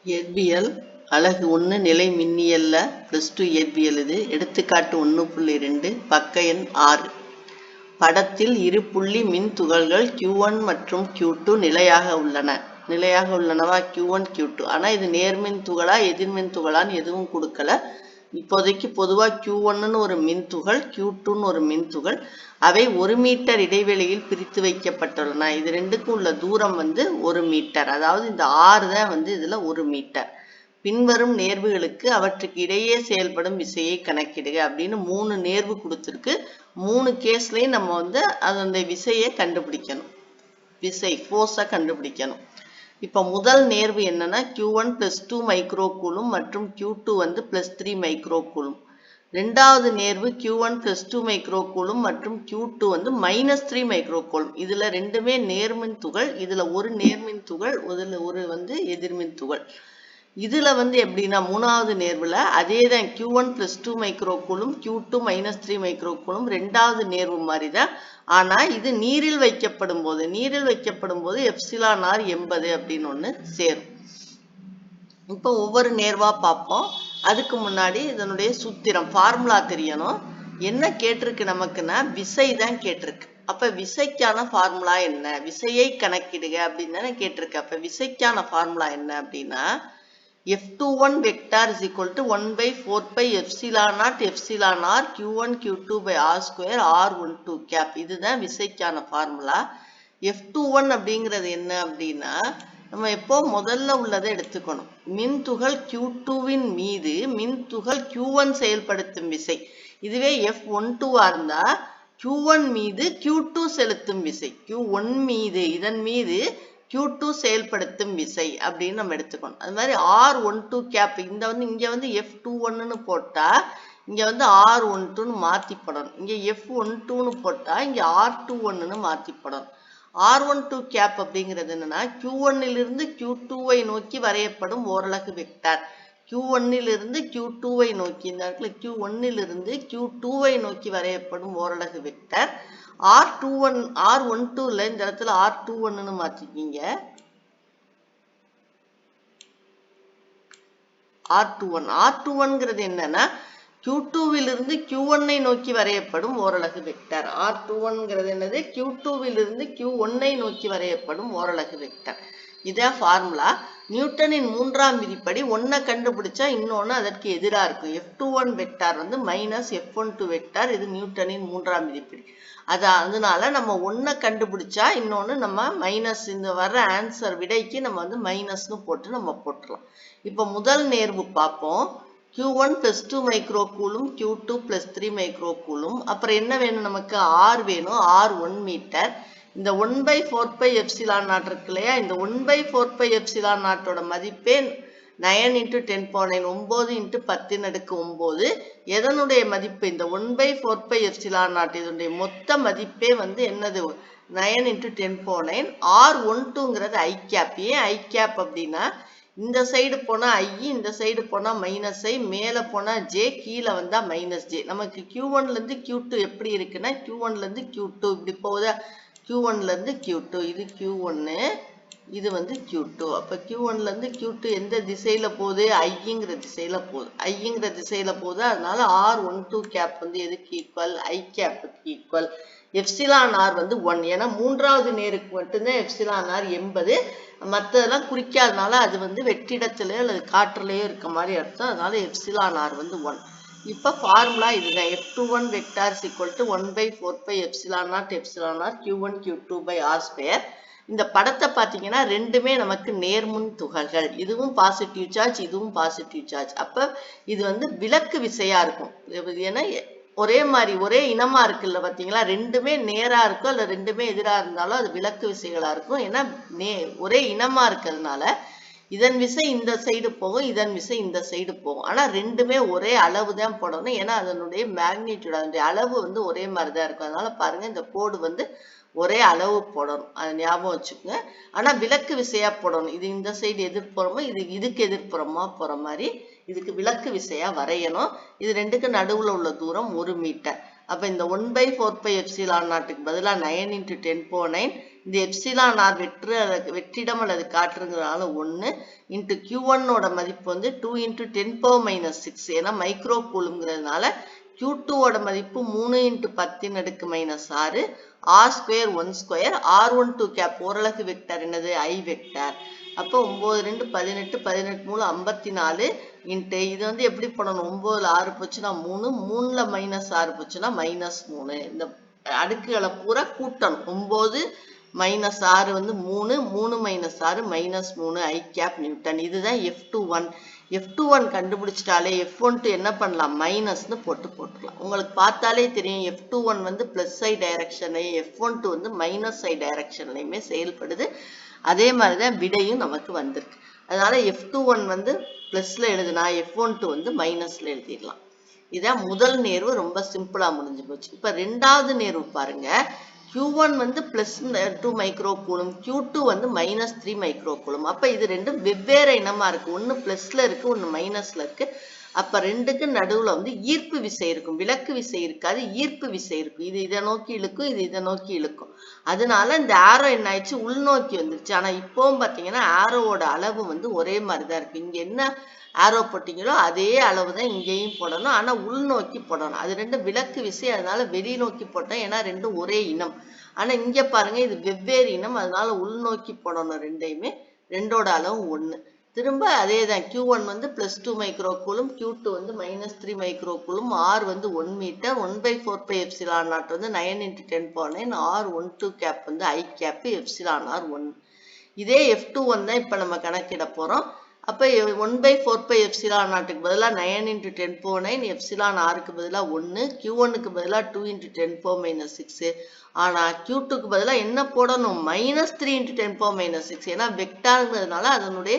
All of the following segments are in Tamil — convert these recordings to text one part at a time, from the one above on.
இயற்பியல் அலகு 1 நிலை மின்னியல்ல +2 இயற்பியல் இது. எடுத்துக்காட்டு 1.2 பக்க எண் 6. படத்தில் இரு புள்ளி மின் துகள்கள் Q1 மற்றும் Q2 நிலையாக உள்ளனவா Q1 Q2. ஆனா இது நேர்மின் துகளா எதிர்மின் துகளான்னு எதுவும் கொடுக்கல. இப்போதைக்கு பொதுவா Q1ன்னு ஒரு மின் துகள், Q2ன்னு ஒரு மின் துகள். அவை 1 மீட்டர் இடைவெளியில் பிரித்து வைக்கப்பட்டுள்ளன. இது ரெண்டுக்கும் உள்ள தூரம் 1 மீட்டர். அதாவது இந்த R தான் இதுல 1 மீட்டர். பின்வரும் நேர்வுகளுக்கு அவற்றுக்கு இடையே செயல்படும் விசையை கணக்கிடுக அப்படின்னு 3 நேர்வு கொடுத்துருக்கு. 3 கேஸ்லயும் நம்ம அதனுடைய விசையை கண்டுபிடிக்கணும். விசை ஃபோர்ஸை கண்டுபிடிக்கணும். இப்ப முதல் நேர்வு என்னன்னா Q1 +2 மைக்ரோ கூலும் மற்றும் Q2 +3 மைக்ரோ கூலும். ரெண்டாவது நேர்வு Q1 +2 மைக்ரோ கூலும் மற்றும் Q2 -3 மைக்ரோ கூலும். இதுல ரெண்டுமே நேர்மின் துகள். இதுல ஒரு நேர்மின் துகள், இதுல ஒரு எதிர்மின் துகள். இதுல எப்படின்னா மூணாவது நேர்வுல அதேதான் Q1 +2 micro coulomb Q2 -3 micro coulomb ரெண்டாவது நேர்வு மாதிரிதான். ஆனா இது நீரில் வைக்கப்படும் போது எப்சிலான் R 80 அப்படின்னு ஒண்ணு சேரும். இப்போ ஒவ்வொரு நேர்வா பார்ப்போம். அதுக்கு முன்னாடி இதனுடைய சூத்திரம் ஃபார்முலா தெரியணும். என்ன கேட்டிருக்கு நமக்குன்னா விசை தான் கேட்டிருக்கு. அப்ப விசைக்கான ஃபார்முலா என்ன, விசையை கணக்கிடுக அப்படின்னு தானே கேட்டிருக்கு. அப்ப விசைக்கான ஃபார்முலா என்ன அப்படின்னா F21 vector is equal to 1/4 pi epsilon naught epsilon R Q1 Q2 by R square R12 cap. இதுதான் விசைக்கான ஃபார்முலா. F21 அப்படிங்கிறது என்ன அப்படின்னா நம்ம எப்போ முதல்ல உள்ளதை எடுத்துக்கணும். மின்துகள் Q2வின் மீது மின்துகள் Q1 செயல்படுத்தும் விசை. இதுவே F12 இருந்தா Q1 மீது Q2 செலுத்தும் விசை. Q1 மீது இதன் மீது Q2 செயல்படுத்தும் விசை அப்படின்னு நம்ம எடுத்துக்கணும். அது மாதிரி R12 கேப் இங்க F21ன்னு போட்டா இங்க R12ன்னு மாத்தி போடணும். இங்க F12ன்னு போட்டா இங்க R21ன்னு மாத்தி போடணும். R12 கேப் அப்படிங்கிறது என்னன்னா Q1லிருந்து Q2வை நோக்கி வரையப்படும் ஓரலகு வெக்டார். Q1லிருந்து Q2வை நோக்கி இந்த இடத்துல Q1லிருந்து Q2வை நோக்கி வரையப்படும் ஓரலகு வெக்டார். R12ல இந்த இடத்துல R21ன்னு மாத்திக்கிங்க. R21ங்கிறது என்னன்னா Q2விலிருந்து Q1ஐ நோக்கி வரையப்படும் ஓரலகு வெக்டார். R21ங்கிறது என்னது Q2விலிருந்து Q1ஐ நோக்கி வரையப்படும் ஓரலகு வெக்டார். இதான் ஃபார்முலா. நியூட்டனின் 3ஆம் விதிப்படி ஒன்றை கண்டுபிடிச்சா இன்னொன்னு அதற்கு எதிராக இருக்கும். F21 vector -F12 vector. இது நியூட்டனின் 3ஆம் விதிப்படி. அதனால நம்ம ஒன்றை கண்டுபிடிச்சா இன்னொன்னு நம்ம மைனஸ், இந்த வர்ற ஆன்சர் விடைக்கு நம்ம மைனஸ்னு போட்டு நம்ம போட்டுடலாம். இப்ப முதல் நேர்வு பார்ப்போம். Q1 +2 micro coulomb Q2 +3 micro coulomb. அப்புறம் என்ன வேணும் நமக்கு, R வேணும். R 1 metre. இந்த 1/4 pi எப்சிலான் நாட் இருக்கு இல்லையா, இந்த 1/4 pi எப்சிலான் நாட்டோட மதிப்பே 9 × 10⁻9 9 × 10⁻9. எதனுடைய மதிப்பு, இந்த 1/4 pi எப்சிலான் நாட் இதனுடைய மொத்த மதிப்பே என்னது 9 × 10⁻9. R12ங்கிறது I கேப். ஏன் I கேப் அப்படின்னா இந்த சைடு போனா I, இந்த சைடு போனா -I, மேல போனா J, கீழே வந்தா -J. நமக்கு Q1ல இருந்து Q2 எப்படி இருக்குன்னா Q1ல இருந்து Q2 இப்படி போகுதா, Q1ல இருந்து Q2, இது Q1, இது Q2. அப்ப Q1ல இருந்து Q2 எந்த திசையில போகுது, ஐங்கிற திசையில போகுது. ஐங்கிற திசையில போகுது. அதனால R12 கேப் எதுக்கு ஈக்குவல், I கேப்புக்கு ஈக்குவல். Epsilon R 1. ஏன்னா மூன்றாவது நேருக்கு மட்டும்தான் எப்சிலான் R 80. மற்றதெல்லாம் குறிக்காதனால அது வெற்றிடத்திலேயோ அல்லது காற்றுலையோ இருக்க மாதிரி அர்த்தம். அதனால எப்சிலான் R 1. இப்ப ஃபார்முலா இதுதான். F21 vector is equal to 1/4 pi epsilon naught epsilon R Q1 Q2 by R square. இந்த படத்தை பார்த்தீங்கன்னா ரெண்டுமே நமக்கு நேர்மின் துகள்கள். இதுவும் பாசிட்டிவ் சார்ஜ், இதுவும் பாசிட்டிவ் சார்ஜ். அப்ப இது விலக்கு விசையா இருக்கும். ஏன்னா ஒரே மாதிரி ஒரே இனமா இருக்குல்ல பார்த்தீங்களா, ரெண்டுமே நேரா இருக்கும் அல்ல ரெண்டுமே எதிராக இருந்தாலும் அது விலக்கு விசைகளா இருக்கும். ஏன்னா ஒரே இனமா இருக்கிறதுனால இதன் விசை இந்த சைடு போகும், இதன் விசை இந்த சைடு போகும். ஆனா ரெண்டுமே ஒரே அளவு தான் போடணும். ஏன்னா அதனுடைய மேக்னிடியூட், அதனுடைய அளவு ஒரே மாதிரி தான் இருக்கும். அதனால பாருங்க இந்த கோடு ஒரே அளவு போடணும், அதை ஞாபகம் வச்சுக்கோங்க. ஆனா விலக்கு விசையா போடணும். இது இந்த சைடு எதிர்ப்புறமோ இதுக்கு எதிர்ப்புறமா போற மாதிரி இதுக்கு விலக்கு விசையா வரையணும். இது ரெண்டுக்கு நடுவுல உள்ள தூரம் 1 மீட்டர். அப்ப இந்த 1/4πε0க்கு பதிலா 9 × 10⁻9 இந்த எப்சிலான் ஆர் வெற்றிடம் அல்லது காற்றுங்கிறதுனால 1 இன்ட்டு Q1 ஓட மதிப்பு வந்து 2 × 10⁻6 ஏன்னா மைக்ரோ கூலுங்கிறதுனால Q2 ஓட மதிப்பு 3 × 10⁻6 R square 1 square R12 cap ஓரலகு வெக்டர் என்னது I வெக்டர். அப்போ 9 2 18 18 3 54 இன்ட்டு இது வந்து எப்படி பண்ணணும் 9ல் 6 போச்சுன்னா 3 3ல் -6 போச்சுன்னா -3 இந்த அடுக்குகளை பூரா கூட்டணும் 9 -6 வந்து 3 3 -6 -3 I கேப் நியூட்டன். இதுதான் F21. F21 கண்டுபிடிச்சிட்டாலே F12 என்ன பண்ணலாம் மைனஸ்னு போட்டுக்கலாம். உங்களுக்கு பார்த்தாலே தெரியும் F21 வந்து பிளஸ் I டைரக்ஷன்லையும் F12 வந்து மைனஸ் I டைரக்ஷன்லையுமே செயல்படுது. அதே மாதிரி தான் விடையும் நமக்கு வந்திருக்கு. அதனால F21 வந்து பிளஸ்ல எழுதுனா F12 வந்து மைனஸ்ல எழுதிடலாம். இதான் முதல் நேர்வு ரொம்ப சிம்பிளா முடிஞ்சு போச்சு. இப்ப ரெண்டாவது நேர்வு பாருங்க. Q1 வந்து +2 மைக்ரோ கூலும் Q2 வந்து -3 மைக்ரோ கூலும். அப்ப இது ரெண்டும் வெவ்வேறு இனமா இருக்கு. ஒன்னு பிளஸ்ல இருக்கு ஒன்னு மைனஸ்ல இருக்கு. அப்ப ரெண்டுக்கு நடுவுல வந்து ஈர்ப்பு விசை இருக்கும். விலக்கு விசை இருக்காது, ஈர்ப்பு விசை இருக்கும். இது இதை நோக்கி இழுக்கும், இது இதை நோக்கி இழுக்கும். அதனால இந்த ஆரோ என்ன ஆயிடுச்சு உள்நோக்கி வந்துருச்சு. ஆனா இப்பவும் பாத்தீங்கன்னா ஆரோவோட அளவு வந்து ஒரே மாதிரிதான் இருக்கு. இங்க என்ன ஆரோ போட்டீங்களோ அதே அளவு தான் இங்கேயும் போடணும். ஆனா உள்நோக்கி போடணும். அது ரெண்டும் விலக்கு விசை, அதனால வெளிநோக்கி போட்டோம். ஏன்னா ரெண்டும் ஒரே இனம். ஆனா இங்க பாருங்க இது வெவ்வேறு இனம், அதனால உள்நோக்கி போடணும் ரெண்டையுமே. ரெண்டோட அளவு 1. திரும்ப அதே தான் Q1 வந்து +2 மைக்ரோ கூலும் Q2 வந்து -3 மைக்ரோ கூலும் R வந்து 1 மீட்டர் 1/4πε0 வந்து 9 × 10⁻9 R12 கேப் வந்து I கேப் எப்சிலான் R 1. இதே F21 தான் இப்ப நம்ம கணக்கிட போறோம். அப்ப 1/4πε0க்கு பதிலா 9 × 10⁻9 எப்சிலான் Rக்கு பதிலா 1 Q1க்கு பதிலா 2 × 10⁻6 ஆனா Q2க்கு பதிலா என்ன போடணும் -3 × 10⁻6 ஏன்னா வெக்டார்ங்கிறதுனால அதனுடைய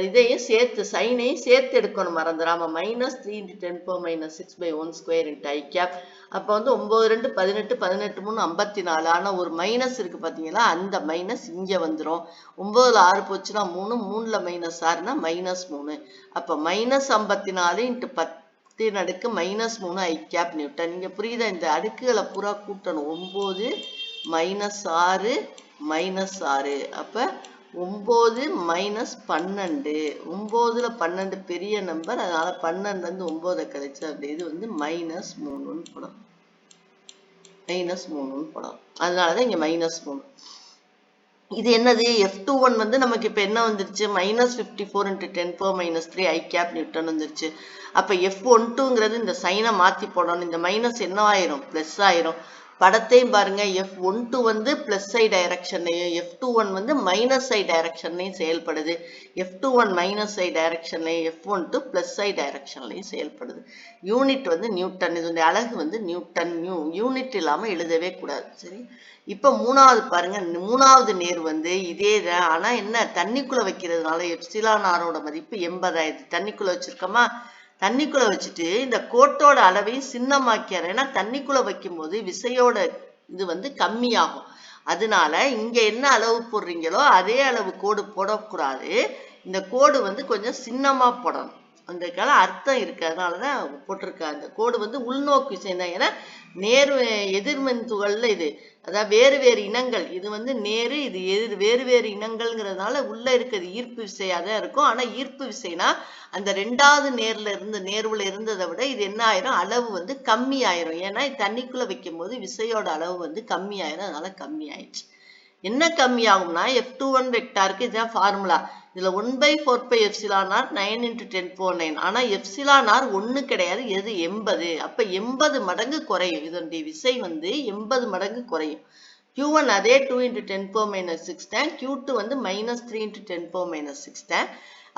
இதையும் சேர்த்து சைனையும் சேர்த்து எடுக்கணும் மறந்துடாம -3 × 10⁻6/1² I கேப். அப்ப வந்து 9 2 18 18 3 54 ஆனா ஒரு மைனஸ் இருக்கு பாத்தீங்களா, அந்த மைனஸ் இங்க வந்துரும். 9ல் 6 போச்சுன்னா 3 3ல் -6னா -3. அப்ப -54 × 10⁻³ I கேப் நியூட்டன். இங்க புரியுதா? இந்த அடுக்குகளை பூரா கூட்டணும். 9 -6 -6 அப்ப 9 - 12 9ல் 12 பெரிய நம்பர், அதனால 12ல இருந்து 9 கழிச்சு அப்படி இது வந்து -3ன்னு போடும். -3ன்னு போடும். அதனாலதான் இங்க -3. இது என்னது F21 வந்து நமக்கு இப்ப என்ன வந்துருச்சு -54 × 10⁻³ I கேப் நியூட்டன் வந்துருச்சு. அப்ப F12ங்கிறது இந்த சைனை மாத்தி போடணும். இந்த மைனஸ் என்ன ஆயிரும் பிளஸ் ஆயிரும். படத்தையும் பாருங்க. F12 வந்து பிளஸ் I டைரக்ஷன்லையும் F21 வந்து மைனஸ் I டைரக்ஷன்லையும் செயல்படுது. F21 minus I டைரக்ஷன்லையும் F12 plus I டைரக்ஷன்லையும் செயல்படுது. யூனிட் வந்து நியூட்டன். இதனுடைய அலகு வந்து நியூட்டன். யூனிட் இல்லாம எழுதவே கூடாது. சரி, இப்ப மூணாவது பாருங்க. மூணாவது நேர் வந்து இதே தான். ஆனா என்ன தண்ணிக்குள்ள வைக்கிறதுனால எப்சிலான் ஆரோட மதிப்பு 80 ஆயிடுது. தண்ணிக்குள்ள வச்சிருக்கோமா, தண்ணிக்குள்ள வச்சுட்டு இந்த கோட்டோட அளவையும் சின்னமாக்கியாரு. ஏன்னா தண்ணிக்குள்ள வைக்கும் போது விசையோட இது வந்து கம்மியாகும். அதனால இங்க என்ன அளவு போடுறீங்களோ அதே அளவு கோடு போடக்கூடாது. இந்த கோடு வந்து கொஞ்சம் சின்னமா போடணும். அதுக்கான அர்த்தம் இருக்கு. அதனாலதான் போட்டிருக்காங்க. அந்த கோடு வந்து உள்நோக்கி விசை தான். ஏன்னா நேர் எதிர்மின் துகள்ல இது அதாவது வேறு வேறு இனங்கள். இது வந்து நேரு, இது வேறு வேறு இனங்கள்ங்கிறதுனால உள்ள இருக்கிறது ஈர்ப்பு விசையா தான் இருக்கும். ஆனா ஈர்ப்பு விசைனா அந்த ரெண்டாவது நேர்வுல இருந்ததை விட இது என்ன ஆயிரும் அளவு வந்து கம்மி ஆயிரும். ஏன்னா தண்ணிக்குள்ள வைக்கும் போது விசையோட அளவு வந்து கம்மி ஆயிரும். அதனால கம்மி ஆயிடுச்சு. என்ன கம்மி ஆகும்னா F21 வெக்டாருக்கு இதுதான் ஃபார்முலா. இதுல 1/4πε0 9 × 10⁻9 ஆனா எப்சிலான் ஆர் 1 கிடையாது, எது 80. அப்ப 80 மடங்கு குறையும். இதனுடைய விசை வந்து 80 மடங்கு குறையும். Q1 அதே 2 × 10⁻6 தான். Q2 வந்து -3 × 10⁻6 தான்.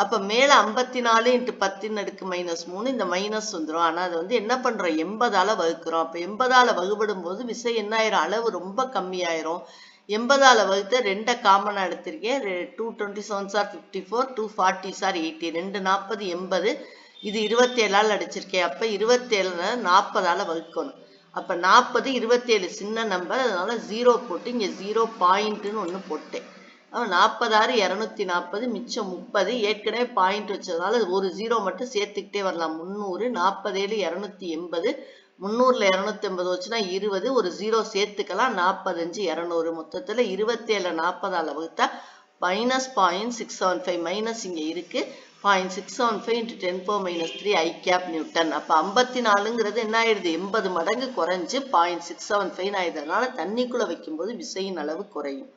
அப்ப மேல 54 × 10⁻3 இந்த மைனஸ் வந்துடும். ஆனா அது வந்து என்ன பண்றோம் 80ஆல வகுக்கிறோம். அப்ப 80ஆல வகுபடும் போது விசை என்ன ஆயிரும் அளவு ரொம்ப கம்மி ஆயிரும். 80ஆல வகுத்த 2 காமனா எடுத்திருக்கேன். 227 are 54 240 are 80 2 40 80 இது 27ஆல் அடிச்சிருக்கேன். அப்ப 27 40ஆல வகுக்கணும். அப்ப 40 27 சின்ன நம்பர், அதனால 0 போட்டு இங்க 0 பாயிண்ட்னு ஒண்ணு போட்டேன். 40 240 மிச்சம் 30. ஏற்கனவே பாயிண்ட் வச்சதுனால ஒரு 0 மட்டும் சேர்த்துக்கிட்டே வரலாம். 300 47 280 300ல 250 வச்சுன்னா 20, ஒரு 0 சேர்த்துக்கலாம். 45, 200 மொத்தத்துல 27 40ஆல வகுத்தா -0.675 மைனஸ் இங்க இருக்கு. 0.675 × 10⁻³ I கேப் நியூட்டன். அப்ப 54ங்கிறது என்ன ஆயிடுது? 80 மடங்கு குறைஞ்சு 0.675 ஆயிடுது. அதனால தண்ணிக்குள்ள வைக்கும்போது விசையின் அளவு குறையும்.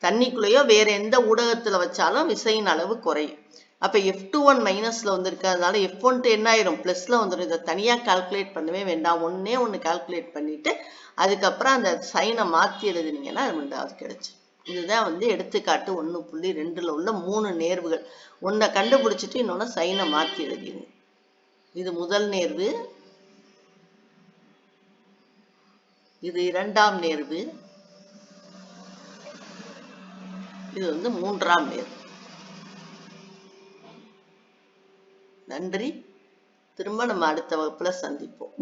தண்ணிக்குள்ளேயோ வேற எந்த ஊடகத்துல வச்சாலும் விசையின் அளவு குறையும். அப்ப F21 மைனஸ்ல வந்திருக்கு. அதனால F12 என்ன ஆயிரும்? பிளஸ்ல வந்துடும். இதை தனியா கால்குலேட் பண்ணவே வேண்டாம். ஒண்ணு கால்குலேட் பண்ணிட்டு அதுக்கப்புறம் அந்த சைனை மாத்தி எழுதுனீங்கன்னா 2வது கிடைச்சு. இதுதான் வந்து எடுத்துக்காட்டு 1.2ல உள்ள 3 நேர்வுகள். ஒன்றை கண்டுபிடிச்சிட்டு இன்னொன்னு சைனை மாத்தி எழுதிருங்க. இது முதல் நேர்வு, இது 2ஆம் நேர்வு, இது வந்து 3ஆம் நேர்வு. நன்றி. திரும்ப நம்ம அடுத்த வகுப்புல சந்திப்போம்.